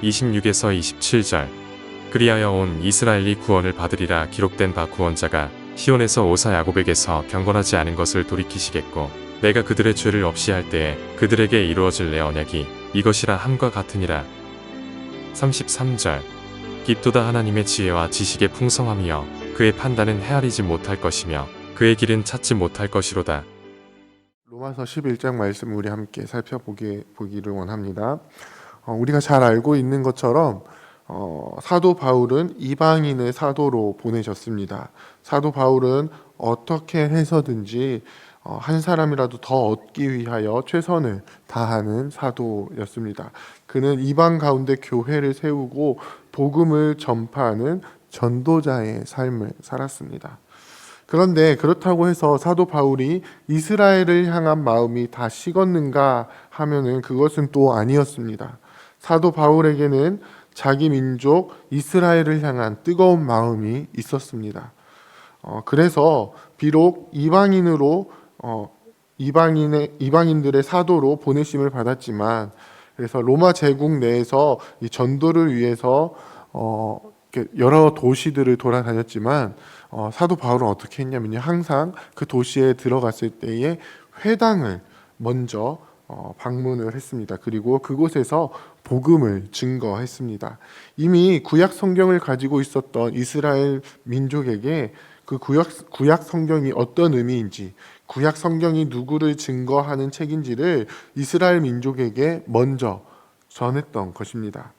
26에서 27절. 그리하여 온 이스라엘이 구원을 받으리라. 기록된 바 구원자가 시온에서 오사 야곱에게서 경건하지 않은 것을 돌이키시겠고 내가 그들의 죄를 없이 할 때에 그들에게 이루어질 내 언약이 이것이라 함과 같으니라. 33절. 깊도다 하나님의 지혜와 지식의 풍성함이여 그의 판단은 헤아리지 못할 것이며 그의 길은 찾지 못할 것이로다. 로마서 11장 말씀 우리 함께 살펴보기를 원합니다. 우리가 잘 알고 있는 것처럼 사도 바울은 이방인을 사도로 보내셨습니다. 사도 바울은 어떻게 해서든지 한 사람이라도 더 얻기 위하여 최선을 다하는 사도였습니다. 그는 이방 가운데 교회를 세우고 복음을 전파하는 전도자의 삶을 살았습니다. 그런데 그렇다고 해서 사도 바울이 이스라엘을 향한 마음이 다 식었는가 하면은 그것은 또 아니었습니다. 사도 바울에게는 자기 민족 이스라엘을 향한 뜨거운 마음이 있었습니다. 그래서 비록 이방인들의 사도로 보내심을 받았지만, 그래서 로마 제국 내에서 이 전도를 위해서 여러 도시들을 돌아다녔지만 사도 바울은 어떻게 했냐면요, 항상 그 도시에 들어갔을 때에 회당을 먼저 방문을 했습니다. 그리고 그곳에서 복음을 증거했습니다. 이미 구약 성경을 가지고 있었던 이스라엘 민족에게 그 구약 성경이 어떤 의미인지, 구약 성경이 누구를 증거하는 책인지를 이스라엘 민족에게 먼저 전했던 것입니다.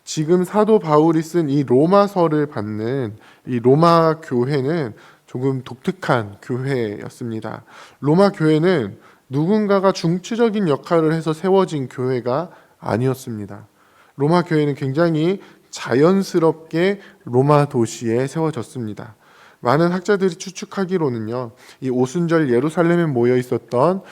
지금 사도 바울이 쓴 이 로마서를 받는 이 로마 교회는 조금 독특한 교회였습니다. 로마 교회는 누군가가 중추적인 역할을 해서 세워진 교회가 아니었습니다. 로마 교회는 굉장히 자연스럽게 로마 도시에 세워졌습니다. 많은 학자들이 추측하기로는요, 이 오순절 예루살렘에 모였던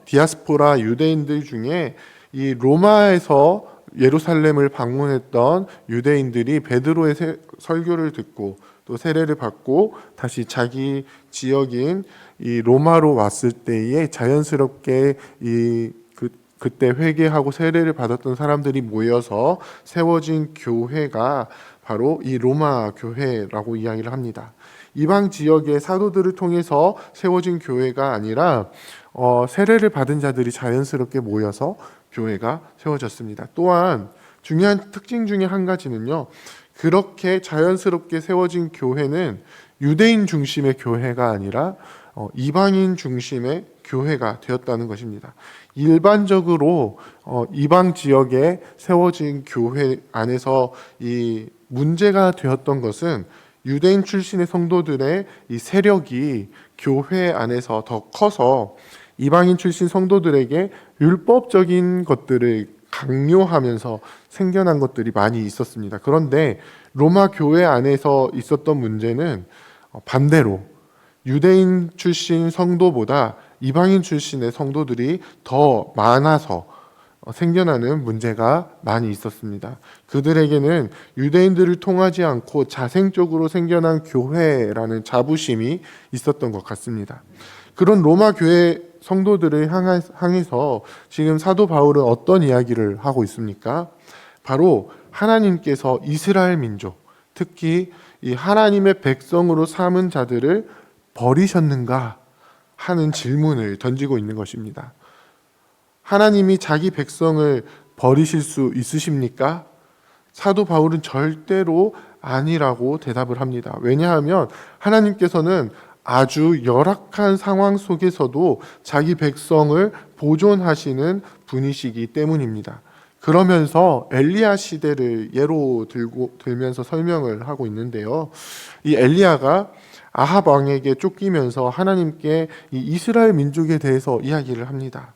디아스포라 유대인들 중에 이 로마에서 예루살렘을 방문했던 유대인들이 베드로의 설교를 듣고 또 세례를 받고 다시 자기 지역인 이 로마로 왔을 때에 자연스럽게 그때 회개하고 세례를 받았던 사람들이 모여서 세워진 교회가 바로 이 로마 교회라고 이야기를 합니다. 이방 지역의 사도들을 통해서 세워진 교회가 아니라 세례를 받은 자들이 자연스럽게 모여서 교회가 세워졌습니다. 또한 중요한 특징 중에 한 가지는요, 그렇게 자연스럽게 세워진 교회는 유대인 중심의 교회가 아니라 이방인 중심의 교회가 되었다는 것입니다. 일반적으로 이방 지역에 세워진 교회 안에서 이 문제가 되었던 것은 유대인 출신의 성도들의 이 세력이 교회 안에서 더 커서 이방인 출신 성도들에게 율법적인 것들을 강요하면서 생겨난 것들이 많이 있었습니다. 그런데 로마 교회 안에서 있었던 문제는 반대로 유대인 출신 성도보다 이방인 출신의 성도들이 더 많아서 생겨나는 문제가 많이 있었습니다. 그들에게는 유대인들을 통하지 않고 자생적으로 생겨난 교회라는 자부심이 있었던 것 같습니다. 그런 로마 교회 성도들을 향해서 지금 사도 바울은 어떤 이야기를 하고 있습니까? 바로 하나님께서 이스라엘 민족, 특히 이 하나님의 백성으로 삼은 자들을 버리셨는가 하는 질문을 던지고 있는 것입니다. 하나님이 자기 백성을 버리실 수 있으십니까? 사도 바울은 절대로 아니라고 대답을 합니다. 왜냐하면 하나님께서는 아주 열악한 상황 속에서도 자기 백성을 보존하시는 분이시기 때문입니다. 그러면서 엘리야 시대를 예로 들면서 설명을 하고 있는데요. 이 엘리야가 아합 왕에게 쫓기면서 하나님께 이 이스라엘 민족에 대해서 이야기를 합니다.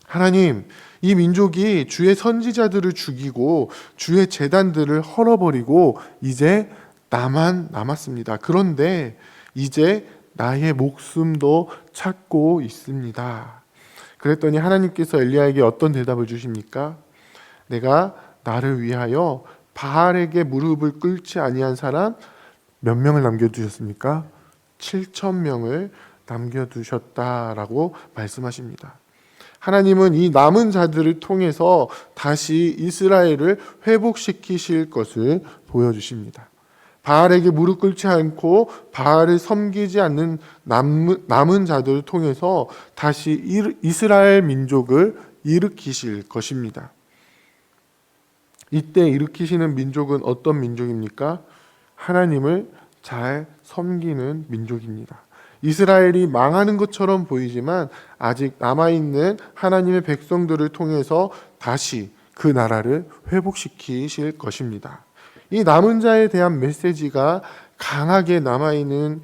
하나님, 이 민족이 주의 선지자들을 죽이고 주의 제단들을 헐어버리고 이제 나만 남았습니다. 그런데 이제 나의 목숨도 찾고 있습니다. 그랬더니 하나님께서 엘리야에게 어떤 대답을 주십니까? 내가 나를 위하여 바알에게 무릎을 꿇지 아니한 사람 몇 명을 남겨두셨습니까? 7,000명을 남겨두셨다라고 말씀하십니다. 하나님은 이 남은 자들을 통해서 다시 이스라엘을 회복시키실 것을 보여주십니다. 바알에게 무릎 꿇지 않고 바알을 섬기지 않는 남은 자들을 통해서 다시 이스라엘 민족을 일으키실 것입니다. 이때 일으키시는 민족은 어떤 민족입니까? 하나님을 잘 섬기는 민족입니다. 이스라엘이 망하는 것처럼 보이지만 아직 남아있는 하나님의 백성들을 통해서 다시 그 나라를 회복시키실 것입니다. 이 남은 자에 대한 메시지가 강하게 남아있는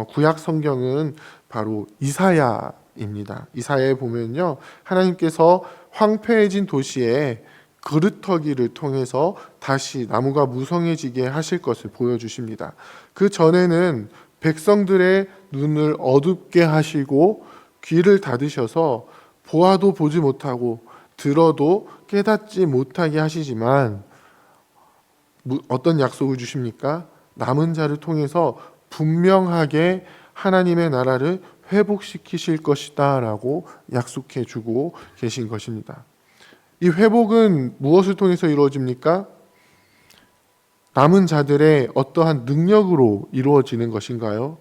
구약 성경은 바로 이사야입니다. 이사야에 보면요, 하나님께서 황폐해진 도시에 그루터기를 통해서 다시 나무가 무성해지게 하실 것을 보여주십니다. 그 전에는 백성들의 눈을 어둡게 하시고 귀를 닫으셔서 보아도 보지 못하고 들어도 깨닫지 못하게 하시지만 어떤 약속을 주십니까? 남은 자를 통해서 분명하게 하나님의 나라를 회복시키실 것이다 라고 약속해 주고 계신 것입니다. 이 회복은 무엇을 통해서 이루어집니까? 남은 자들의 어떠한 능력으로 이루어지는 것인가요?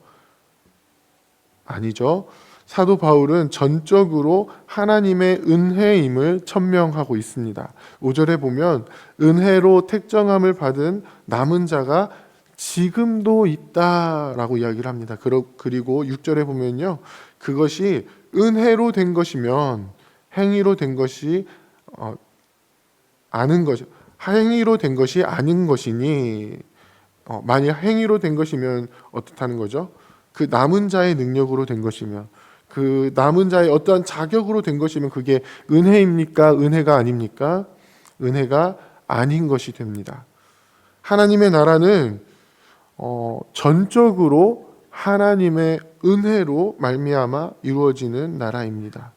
아니죠. 사도 바울은 전적으로 하나님의 은혜임을 천명하고 있습니다. 5절에 보면 은혜로 택정함을 받은 남은 자가 지금도 있다라고 이야기를 합니다. 그리고 6절에 보면요, 그것이 은혜로 된 것이면 행위로 된 것이 아는 것, 행위로 된 것이 아닌 것이니, 만약 행위로 된 것이면 어떻다는 거죠? 그 남은 자의 능력으로 된 것이면, 그 남은 자의 어떠한 자격으로 된 것이면 그게 은혜입니까? 은혜가 아닙니까? 은혜가 아닌 것이 됩니다. 하나님의 나라는 전적으로 하나님의 은혜로 말미암아 이루어지는 나라입니다.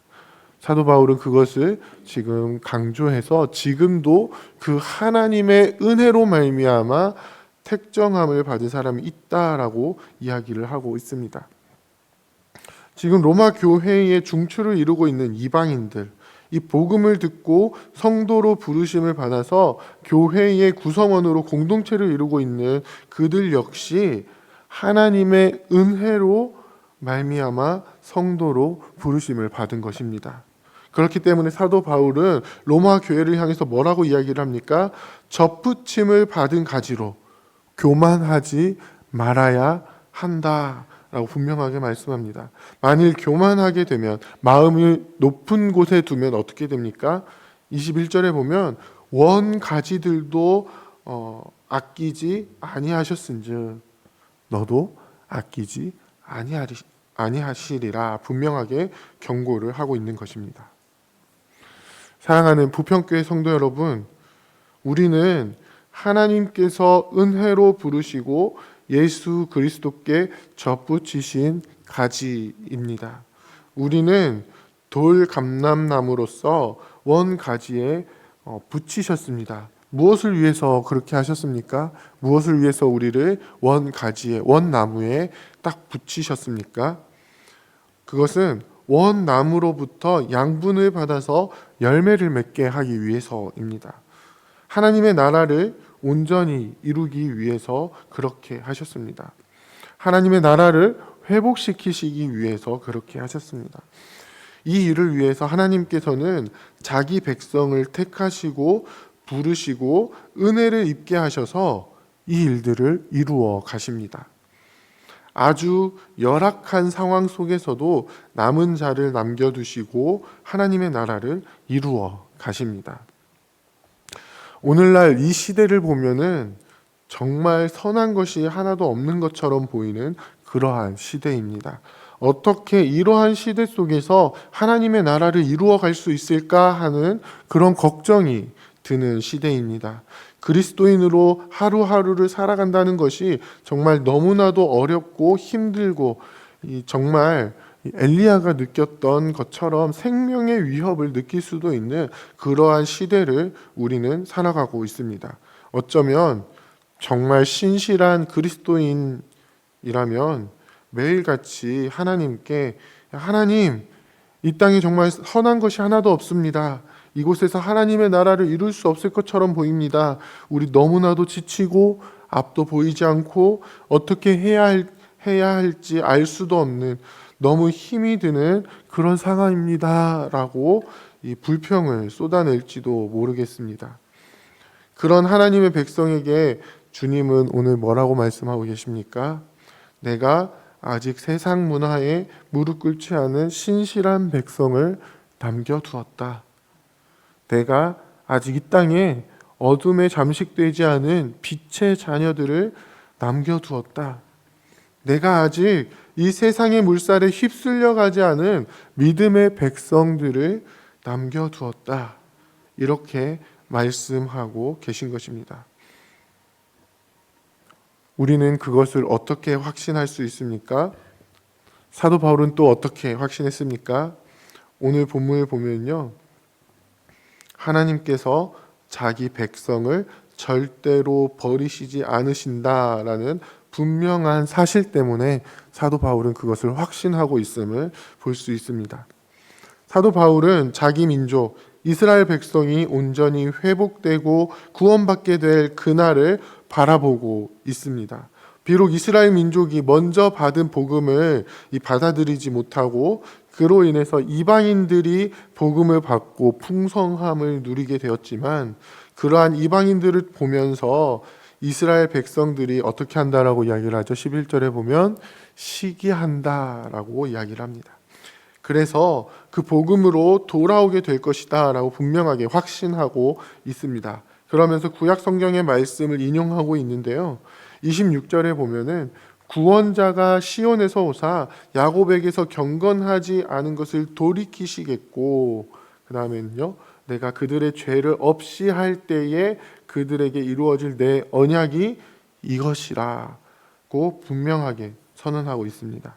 사도 바울은 그것을 지금 강조해서 지금도 그 하나님의 은혜로 말미암아 택정함을 받은 사람이 있다라고 이야기를 하고 있습니다. 지금 로마 교회의 중추를 이루고 있는 이방인들, 이 복음을 듣고 성도로 부르심을 받아서 교회의 구성원으로 공동체를 이루고 있는 그들 역시 하나님의 은혜로 말미암아 성도로 부르심을 받은 것입니다. 그렇기 때문에 사도 바울은 로마 교회를 향해서 뭐라고 이야기를 합니까? 접붙임을 받은 가지로 교만하지 말아야 한다라고 분명하게 말씀합니다. 만일 교만하게 되면, 마음을 높은 곳에 두면 어떻게 됩니까? 21절에 보면 원 가지들도 아끼지 아니하셨은즉 너도 아끼지 아니하시리라 분명하게 경고를 하고 있는 것입니다. 사랑하는 부평교회 성도 여러분, 우리는 하나님께서 은혜로 부르시고 예수 그리스도께 접붙이신 가지입니다. 우리는 돌 감람나무로서 원 가지에 붙이셨습니다. 무엇을 위해서 그렇게 하셨습니까? 무엇을 위해서 우리를 원 가지에, 원 나무에 딱 붙이셨습니까? 그것은 원 나무로부터 양분을 받아서 열매를 맺게 하기 위해서입니다. 하나님의 나라를 온전히 이루기 위해서 그렇게 하셨습니다. 하나님의 나라를 회복시키시기 위해서 그렇게 하셨습니다. 이 일을 위해서 하나님께서는 자기 백성을 택하시고 부르시고 은혜를 입게 하셔서 이 일들을 이루어 가십니다. 아주 열악한 상황 속에서도 남은 자를 남겨두시고 하나님의 나라를 이루어 가십니다. 오늘날 이 시대를 보면은 정말 선한 것이 하나도 없는 것처럼 보이는 그러한 시대입니다. 어떻게 이러한 시대 속에서 하나님의 나라를 이루어 갈 수 있을까 하는 그런 걱정이 드는 시대입니다. 그리스도인으로 하루하루를 살아간다는 것이 정말 너무나도 어렵고 힘들고 정말 엘리야가 느꼈던 것처럼 생명의 위협을 느낄 수도 있는 그러한 시대를 우리는 살아가고 있습니다. 어쩌면 정말 신실한 그리스도인이라면 매일같이 하나님께 하나님 이 땅에 정말 선한 것이 하나도 없습니다. 이곳에서 하나님의 나라를 이룰 수 없을 것처럼 보입니다. 우리 너무나도 지치고 앞도 보이지 않고 어떻게 해야 할지 알 수도 없는 너무 힘이 드는 그런 상황입니다. 라고 이 불평을 쏟아낼지도 모르겠습니다. 그런 하나님의 백성에게 주님은 오늘 뭐라고 말씀하고 계십니까? 내가 아직 세상 문화에 무릎 꿇지 않은 신실한 백성을 남겨두었다. 내가 아직 이 땅에 어둠에 잠식되지 않은 빛의 자녀들을 남겨두었다. 내가 아직 이 세상의 물살에 휩쓸려 가지 않은 믿음의 백성들을 남겨두었다. 이렇게 말씀하고 계신 것입니다. 우리는 그것을 어떻게 확신할 수 있습니까? 사도 바울은 또 어떻게 확신했습니까? 오늘 본문을 보면요, 하나님께서 자기 백성을 절대로 버리시지 않으신다라는 분명한 사실 때문에 사도 바울은 그것을 확신하고 있음을 볼 수 있습니다. 사도 바울은 자기 민족 이스라엘 백성이 온전히 회복되고 구원받게 될 그날을 바라보고 있습니다. 비록 이스라엘 민족이 먼저 받은 복음을 받아들이지 못하고 그로 인해서 이방인들이 복음을 받고 풍성함을 누리게 되었지만, 그러한 이방인들을 보면서 이스라엘 백성들이 어떻게 한다라고 이야기를 하죠. 11절에 보면 시기한다라고 이야기를 합니다. 그래서 그 복음으로 돌아오게 될 것이다 라고 분명하게 확신하고 있습니다. 그러면서 구약 성경의 말씀을 인용하고 있는데요, 26절에 보면은 구원자가 시온에서 오사 야곱에게서 경건하지 않은 것을 돌이키시겠고, 그 다음에는요, 내가 그들의 죄를 없이 할 때에 그들에게 이루어질 내 언약이 이것이라고 분명하게 선언하고 있습니다.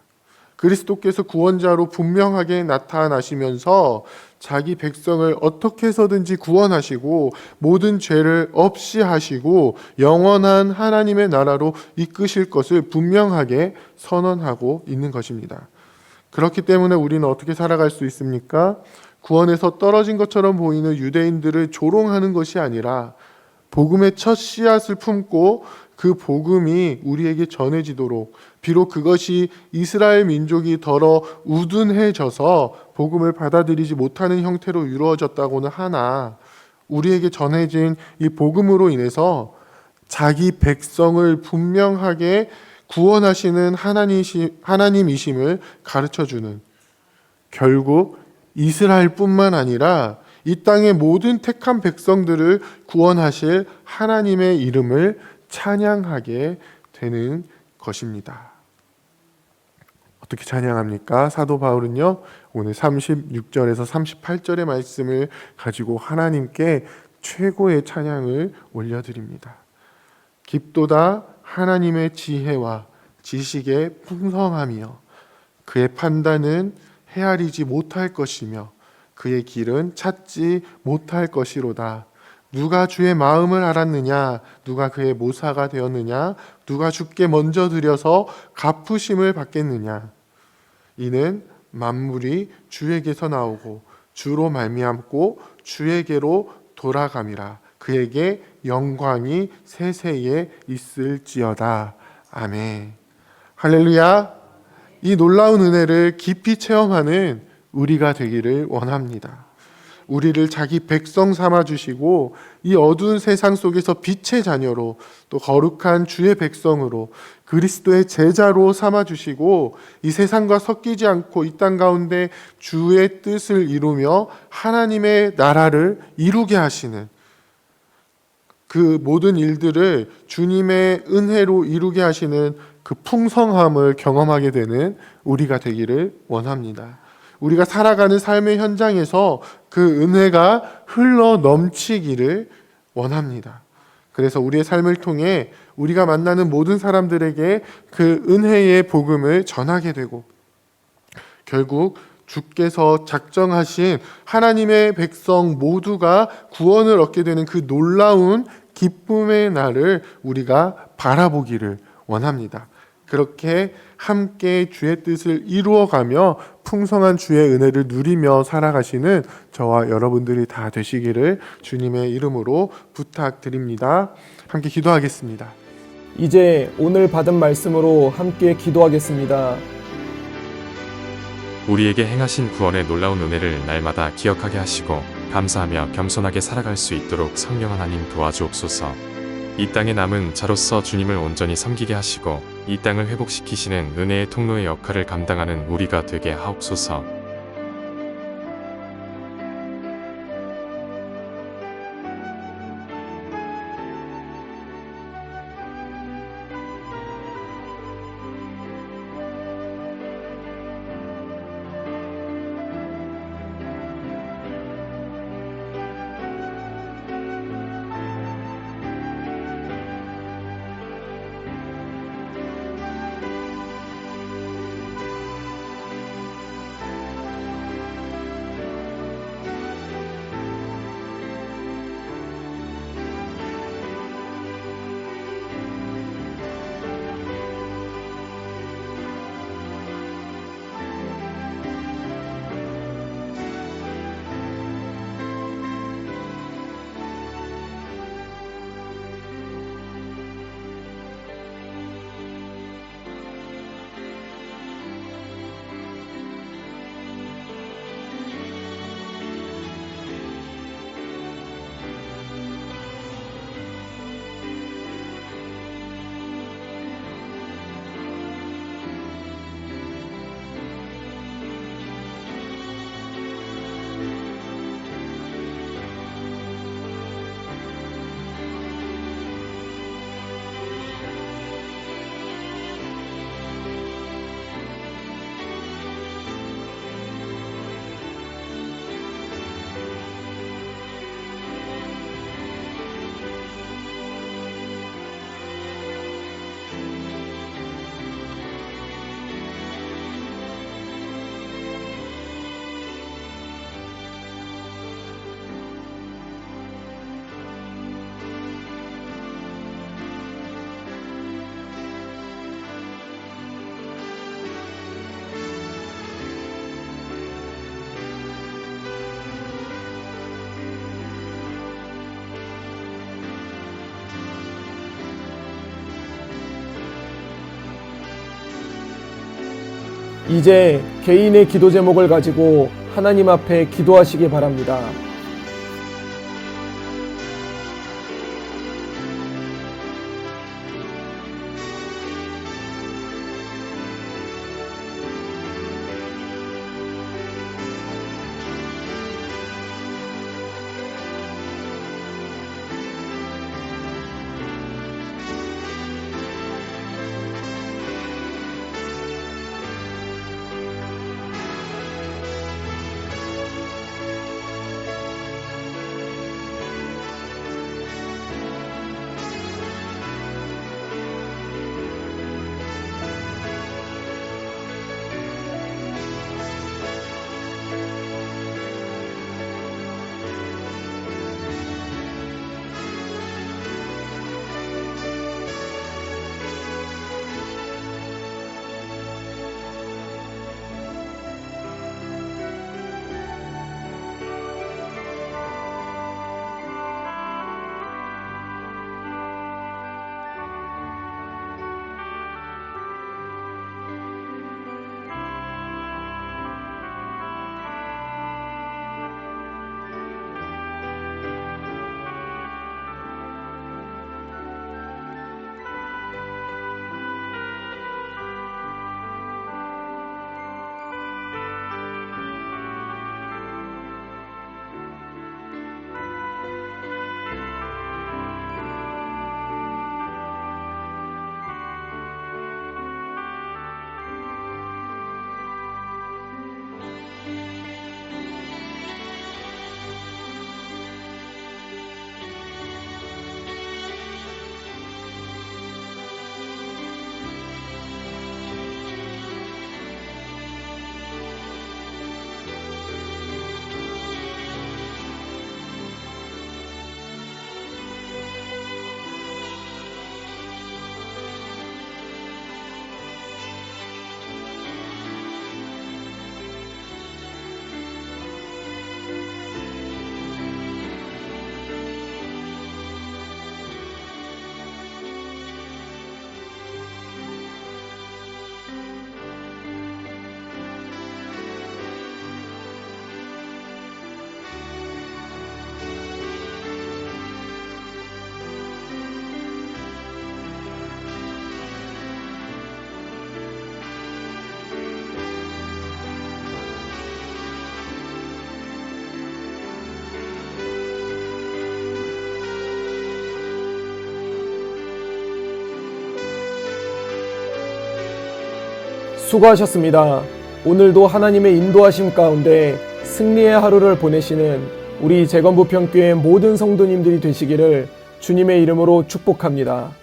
그리스도께서 구원자로 분명하게 나타나시면서 자기 백성을 어떻게 해서든지 구원하시고 모든 죄를 없이 하시고 영원한 하나님의 나라로 이끄실 것을 분명하게 선언하고 있는 것입니다. 그렇기 때문에 우리는 어떻게 살아갈 수 있습니까? 구원에서 떨어진 것처럼 보이는 유대인들을 조롱하는 것이 아니라 복음의 첫 씨앗을 품고 그 복음이 우리에게 전해지도록, 비록 그것이 이스라엘 민족이 더러 우둔해져서 복음을 받아들이지 못하는 형태로 이루어졌다고는 하나, 우리에게 전해진 이 복음으로 인해서 자기 백성을 분명하게 구원하시는 하나님이심을 가르쳐주는, 결국 이스라엘뿐만 아니라 이 땅의 모든 택한 백성들을 구원하실 하나님의 이름을 찬양하게 되는 것입니다. 어떻게 찬양합니까? 사도 바울은요, 오늘 36절에서 38절의 말씀을 가지고 하나님께 최고의 찬양을 올려드립니다. 깊도다 하나님의 지혜와 지식의 풍성함이여, 그의 판단은 헤아리지 못할 것이며 그의 길은 찾지 못할 것이로다. 누가 주의 마음을 알았느냐? 누가 그의 모사가 되었느냐? 누가 주께 먼저 드려서 갚으심을 받겠느냐? 이는 만물이 주에게서 나오고 주로 말미암고 주에게로 돌아감이라. 그에게 영광이 세세에 있을지어다. 아멘. 할렐루야. 이 놀라운 은혜를 깊이 체험하는 우리가 되기를 원합니다. 우리를 자기 백성 삼아 주시고 이 어두운 세상 속에서 빛의 자녀로, 또 거룩한 주의 백성으로, 그리스도의 제자로 삼아 주시고 이 세상과 섞이지 않고 이 땅 가운데 주의 뜻을 이루며 하나님의 나라를 이루게 하시는, 그 모든 일들을 주님의 은혜로 이루게 하시는 그 풍성함을 경험하게 되는 우리가 되기를 원합니다. 우리가 살아가는 삶의 현장에서 그 은혜가 흘러 넘치기를 원합니다. 그래서 우리의 삶을 통해 우리가 만나는 모든 사람들에게 그 은혜의 복음을 전하게 되고, 결국 주께서 작정하신 하나님의 백성 모두가 구원을 얻게 되는 그 놀라운 기쁨의 날을 우리가 바라보기를 원합니다. 그렇게 함께 주의 뜻을 이루어가며 풍성한 주의 은혜를 누리며 살아가시는 저와 여러분들이 다 되시기를 주님의 이름으로 부탁드립니다. 함께 기도하겠습니다. 이제 오늘 받은 말씀으로 함께 기도하겠습니다. 우리에게 행하신 구원의 놀라운 은혜를 날마다 기억하게 하시고 감사하며 겸손하게 살아갈 수 있도록 성령 하나님 도와주옵소서. 이 땅에 남은 자로서 주님을 온전히 섬기게 하시고 이 땅을 회복시키시는 은혜의 통로의 역할을 감당하는 우리가 되게 하옵소서. 이제 개인의 기도 제목을 가지고 하나님 앞에 기도하시기 바랍니다. 수고하셨습니다. 오늘도 하나님의 인도하심 가운데 승리의 하루를 보내시는 우리 재건부평교회 모든 성도님들이 되시기를 주님의 이름으로 축복합니다.